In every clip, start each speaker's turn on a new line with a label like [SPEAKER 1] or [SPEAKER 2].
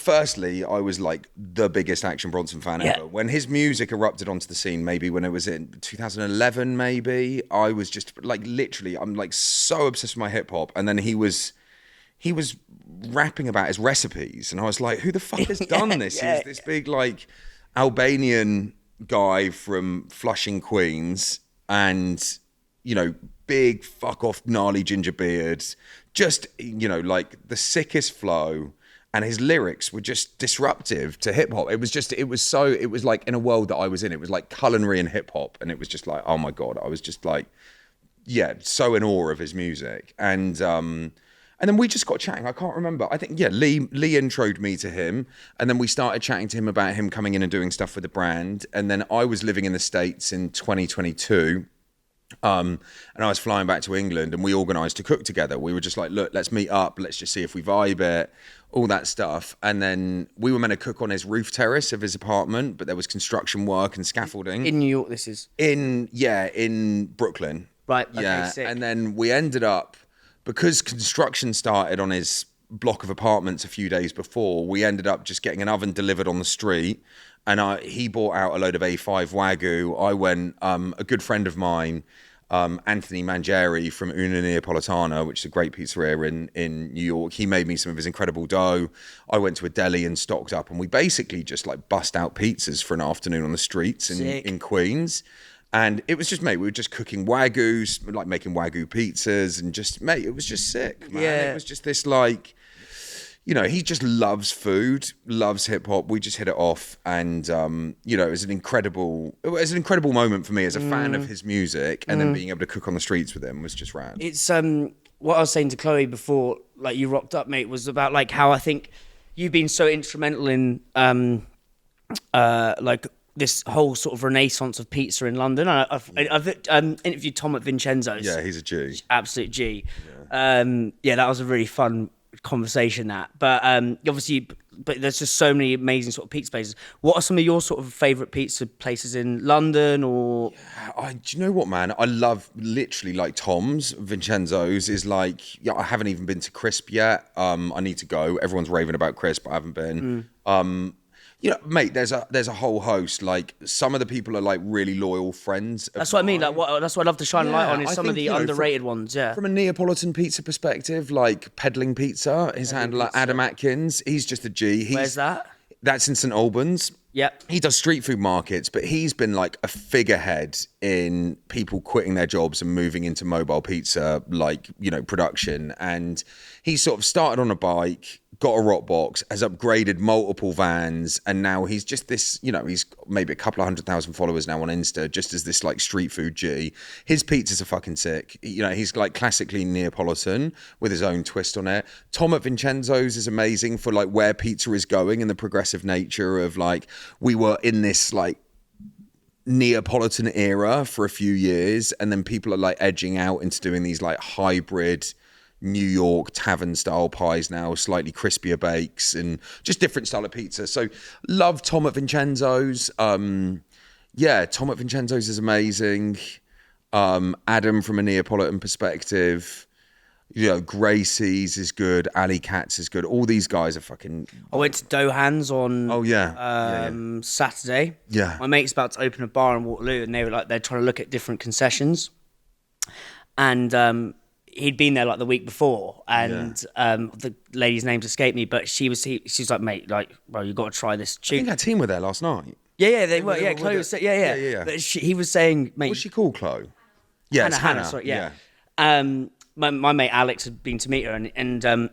[SPEAKER 1] firstly, I was like the biggest Action Bronson fan ever. When his music erupted onto the scene, maybe when it was in 2011, maybe, I was just like literally, I'm like so obsessed with my hip hop. And then he was rapping about his recipes, and I was like, who the fuck has done this? He was this big like Albanian guy from Flushing, Queens, and big fuck off gnarly ginger beard, just like the sickest flow, and his lyrics were just disruptive to hip hop. It was like in a world that I was in, it was like culinary and hip hop, and it was just like, oh my god, I was just like, so in awe of his music. And then we just got chatting. I can't remember. I think, Lee introed me to him. And then we started chatting to him about him coming in and doing stuff with the brand. And then I was living in the States in 2022. And I was flying back to England, and we organised to cook together. We were just like, look, let's meet up. Let's just see if we vibe it, all that stuff. And then we were meant to cook on his roof terrace of his apartment, but there was construction work and scaffolding.
[SPEAKER 2] In New York, this is?
[SPEAKER 1] In Brooklyn.
[SPEAKER 2] Right, okay, sick.
[SPEAKER 1] And then we ended up, because construction started on his block of apartments a few days before, we ended up just getting an oven delivered on the street. And he bought out a load of A5 Wagyu. I went, a good friend of mine, Anthony Mangieri from Una Neapolitana, which is a great pizzeria in New York. He made me some of his incredible dough. I went to a deli and stocked up, and we basically just like bust out pizzas for an afternoon on the streets in Queens. And it was just, mate, we were just cooking Wagyus, like making Wagyu pizzas, and just, mate, it was just sick, man. It was just this like, he just loves food, loves hip hop. We just hit it off, and it was an incredible moment for me as a fan of his music, and then being able to cook on the streets with him was just rad.
[SPEAKER 2] It's what I was saying to Chloe before, like you rocked up, mate, was about like how I think you've been so instrumental in like this whole sort of renaissance of pizza in London. I've interviewed Tom at Vincenzo's.
[SPEAKER 1] Yeah, he's a G.
[SPEAKER 2] Absolute G. Yeah. That was a really fun conversation, that. But obviously, but there's just so many amazing sort of pizza places. What are some of your sort of favourite pizza places in London? Or
[SPEAKER 1] do you know what, man? I love literally like Tom's. Vincenzo's is like, I haven't even been to Crisp yet. I need to go. Everyone's raving about Crisp. I haven't been. Mate, there's a whole host. Like, some of the people are like really loyal friends.
[SPEAKER 2] That's what I mean. Like, that's what I love to shine light on, is some of the underrated ones. Yeah.
[SPEAKER 1] From a Neapolitan pizza perspective, like Peddling Pizza, his handler Adam Atkins, he's just a G.
[SPEAKER 2] Where's that?
[SPEAKER 1] That's in St Albans.
[SPEAKER 2] Yep.
[SPEAKER 1] He does street food markets, but he's been like a figurehead in people quitting their jobs and moving into mobile pizza, like, production. And he sort of started on a bike, got a rock box, has upgraded multiple vans, and now he's just this, he's maybe a couple of 100,000 followers now on Insta, just as this like street food G. His pizzas are fucking sick. He's like classically Neapolitan with his own twist on it. Tom at Vincenzo's is amazing for like where pizza is going and the progressive nature of like, we were in this like Neapolitan era for a few years, and then people are like edging out into doing these like hybrid New York tavern style pies now, slightly crispier bakes, and just different style of pizza. So love Tom at Vincenzo's. Tom at Vincenzo's is amazing. Adam from a Neapolitan perspective, Gracie's is good, Alley Cat's is good. All these guys are fucking.
[SPEAKER 2] I went to DOHAN's on Saturday.
[SPEAKER 1] Yeah.
[SPEAKER 2] My mate's about to open a bar in Waterloo, and they're trying to look at different concessions, and he'd been there like the week before, and the lady's name's escaped me, but she was like, mate, like, bro, you got to try this tuna.
[SPEAKER 1] I think our team were there last night.
[SPEAKER 2] They were. Yeah, Chloe was. Yeah. But he was saying, mate,
[SPEAKER 1] what's she called, Chloe? Yeah,
[SPEAKER 2] Hannah. Sorry, yeah. My mate Alex had been to meet her, and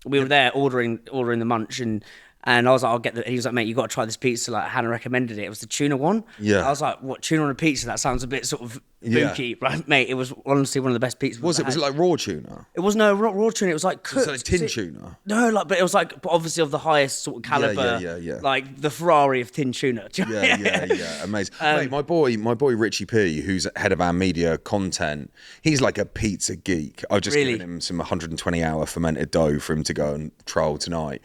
[SPEAKER 2] we were there ordering the munch, and I was like, I'll get he was like, mate, you got to try this pizza. Like, Hannah recommended it. It was the tuna one.
[SPEAKER 1] Yeah.
[SPEAKER 2] I was like, what, tuna on a pizza? That sounds a bit sort of booky, right, mate? It was honestly one of the best pizzas.
[SPEAKER 1] Was it like raw tuna?
[SPEAKER 2] It was not raw tuna. It was like cooked.
[SPEAKER 1] So like tin tuna?
[SPEAKER 2] No, like, but it was like obviously of the highest sort of caliber.
[SPEAKER 1] Yeah.
[SPEAKER 2] Like the Ferrari of tin tuna.
[SPEAKER 1] Yeah. Amazing. Mate, my boy Richie P, who's head of our media content, he's like a pizza geek. I've just given him some 120-hour fermented dough for him to go and trial tonight.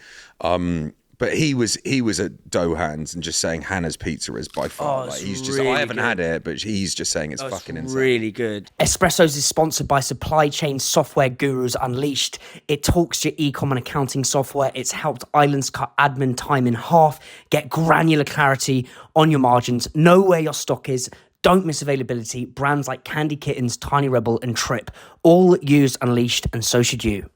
[SPEAKER 1] But he was at DOHAN's and just saying Hannah's Pizza is by far. Like, he's just,
[SPEAKER 2] really
[SPEAKER 1] I haven't
[SPEAKER 2] good.
[SPEAKER 1] had it, but he's just saying it's fucking insane.
[SPEAKER 2] Really good.
[SPEAKER 3] Espressos is sponsored by supply chain software gurus Unleashed. It talks to your e-com and accounting software. It's helped islands cut admin time in half, get granular clarity on your margins, know where your stock is, don't miss availability. Brands like Candy Kittens, Tiny Rebel, and Trip all use Unleashed, and so should you.